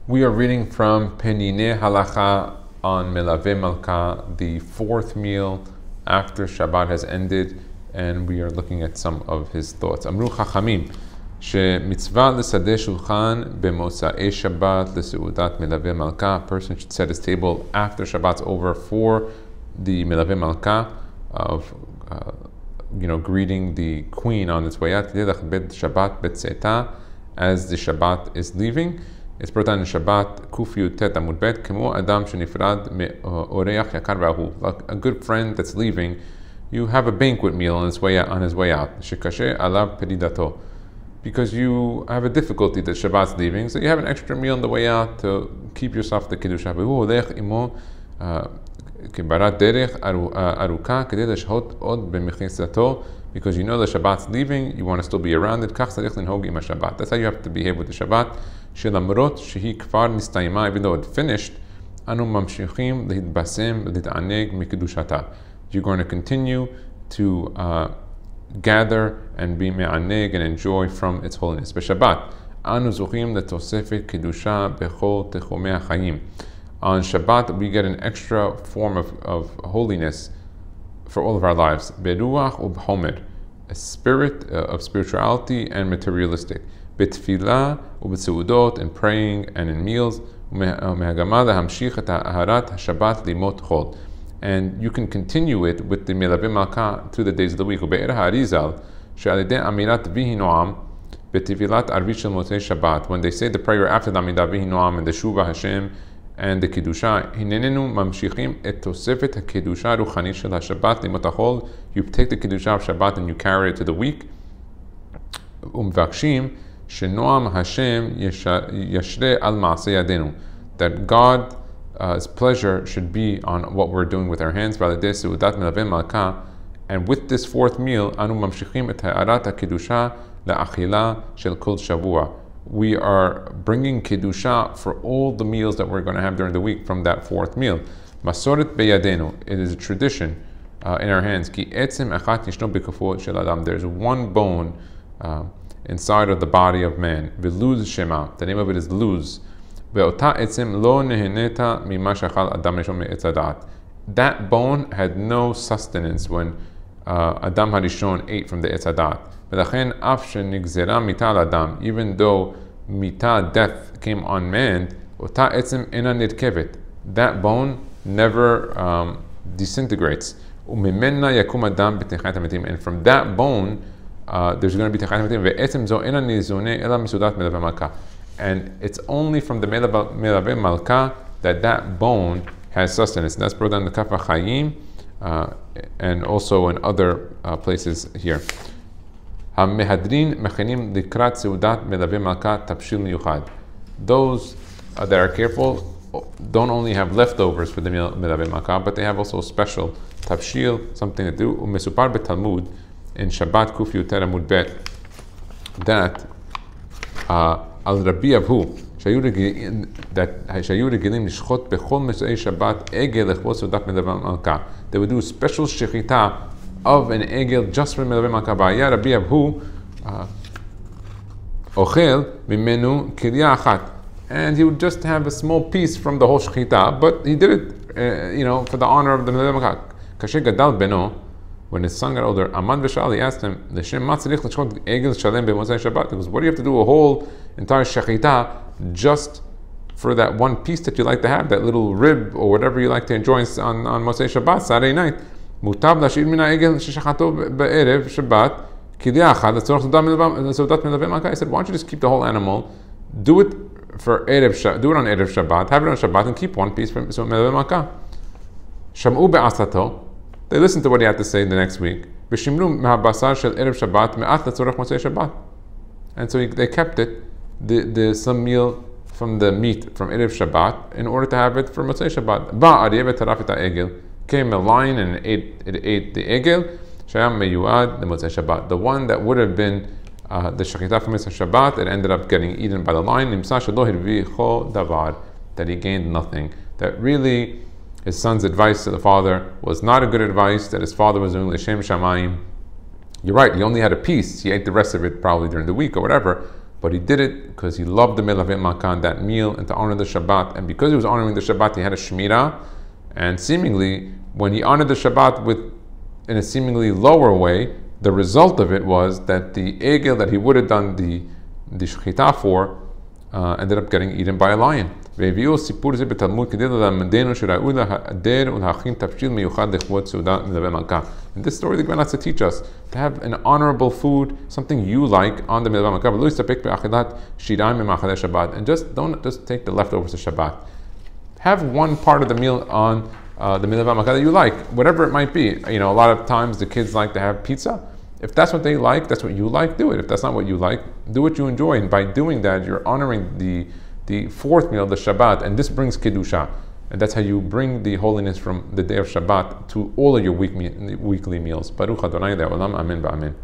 We are reading from PeNiNe Halacha on Melave Malka, the fourth meal after Shabbat has ended, and we are looking at some of his thoughts. Amru Chachamim, shemitzvah l'sadeh shulchan b'motza'ei Shabbat l'seudat Melave Malka. A person should set his table after Shabbat's over for the Melave Malka of greeting the queen on its way out. Shabbat b'tzeta, as the Shabbat is leaving. It's brought down in Shabbat, Kufiyu Tet Amud Bet, Kemo Adam Shenifrad Me'oreach Yakar V'ahu. Like a good friend that's leaving, you have a banquet meal on his way out. Shekashe Alav Peridato, because you have a difficulty that Shabbat's leaving, so you have an extra meal on the way out to keep yourself the Kiddush. V'hu Olech Imo Kibarat Derech Aruka Kedei Leshhot Od B'Mechisato. Because you know the Shabbat's leaving, you want to still be around it. That's how you have to behave with the Shabbat. Even though it finished, you're going to continue to gather and be me'aneg and enjoy from its holiness. On Shabbat, we get an extra form of holiness for all of our lives. Beruach ubhomer, a spirit of spirituality and materialistic. Betfilah ubetseudot, in praying and in meals. And you can continue it with the Melave Malka through the days of the week. When they say the prayer after the Amidah Vihi Noam and the Shuva Hashem and the Kiddusha, Hinenenu mamshichim et tosefet haKiddusha ruchani shel haShabbat limot hachol. You take the Kiddusha of Shabbat and you carry it to the week. Umvakshim shenoam Hashem yashre al maaseh yadenu, that God's pleasure should be on what we're doing with our hands. V'aledei seudat Melave Malka, and with this fourth meal, anu mamshichim et ha'arat haKiddusha la'achila shel kol shavua. We are bringing Kiddusha for all the meals that we're going to have during the week from that fourth meal. Masoret beyadenu, it is a tradition in our hands. Ki etzem echat yishno b'kafo shel adam. There's one bone inside of the body of man. V'luz shema, the name of it is luz. Ve'ota etzem lo neheneta mima shachal adam rishon me'etz hadat. That bone had no sustenance when Adam Harishon ate from the Etz Hadat. Even though mita, death, came on man, that bone never disintegrates. And from that bone, there's going to be Techat Metim. And it's only from the Melave Malka that bone has sustenance. And that's brought down the Kafa Chayim, and also in other places here. Those that are careful don't only have leftovers for the Melave Malka, but they have also special tabshil, something to do. Umesupar beTalmud in Shabbat Kufiyu Tet Amud Bet, that al Rabbi Abhu they would do special shechita of an egel just for Melave Malka. Rabbi Abhu ochel mimenu kilya achat, and he would just have a small piece from the whole shechita, but he did it, for the honor of the Melave Malka. Kasher gadal beno, when his son got older, Amad v'shal, he asked him, "L'shem ma tzarich l'shchot egel shalem b'motzei Shabbat?" He goes, "What do you have to do a whole entire shechita just for that one piece that you like to have, that little rib or whatever you like to enjoy on Motzei Shabbat, Saturday night? Mutab lashir mina egel sheshachato be'erev Shabbat kilya achad l'tzorach seudat Melave Malka." He said, "Why don't you just keep the whole animal, do it for erev, do it on erev Shabbat, have it on Shabbat, and keep one piece for Melave Malka." Sham'u be'asato. They listened to what he had to say the next week. V'shimru me'habasar shel erev Shabbat me'at l'tzorach Motzei Shabbat. And so they kept it, some meal from the meat from erev Shabbat, in order to have it for Motzei Shabbat. Ba'ariyeh v'taraf et ha'egel. Came a lion and it ate the egel. Shayam meyuad the Motzei Shabbat. The one that would have been the shechita for Motzei Shabbat, it ended up getting eaten by the lion. Nimsa shelo hirvicho davar, that he gained nothing. That really his son's advice to the father was not a good advice, that his father was doing l'shem shamayim. You're right, he only had a piece, he ate the rest of it probably during the week or whatever, But he did it because he loved the Melave Malka, that meal, and to honor the Shabbat. And because he was honoring the Shabbat, he had a Shmirah. And seemingly, when he honored the Shabbat in a seemingly lower way, the result of it was that the egel that he would have done the shechita for ended up getting eaten by a lion. And this story the Gemara has to teach us to have an honorable food, something you like on the Melave Malka, and don't just take the leftovers of Shabbat. Have one part of the meal on the Melave Malka that you like, whatever it might be. A lot of times the kids like to have pizza. If that's what they like, that's what you like, do it. If that's not what you like, do what you enjoy. And by doing that, you're honoring the fourth meal, the Shabbat, and this brings Kedusha. And that's how you bring the holiness from the day of Shabbat to all of your weekly meals. Baruch Adonai Le'olam, Amen v'Amen.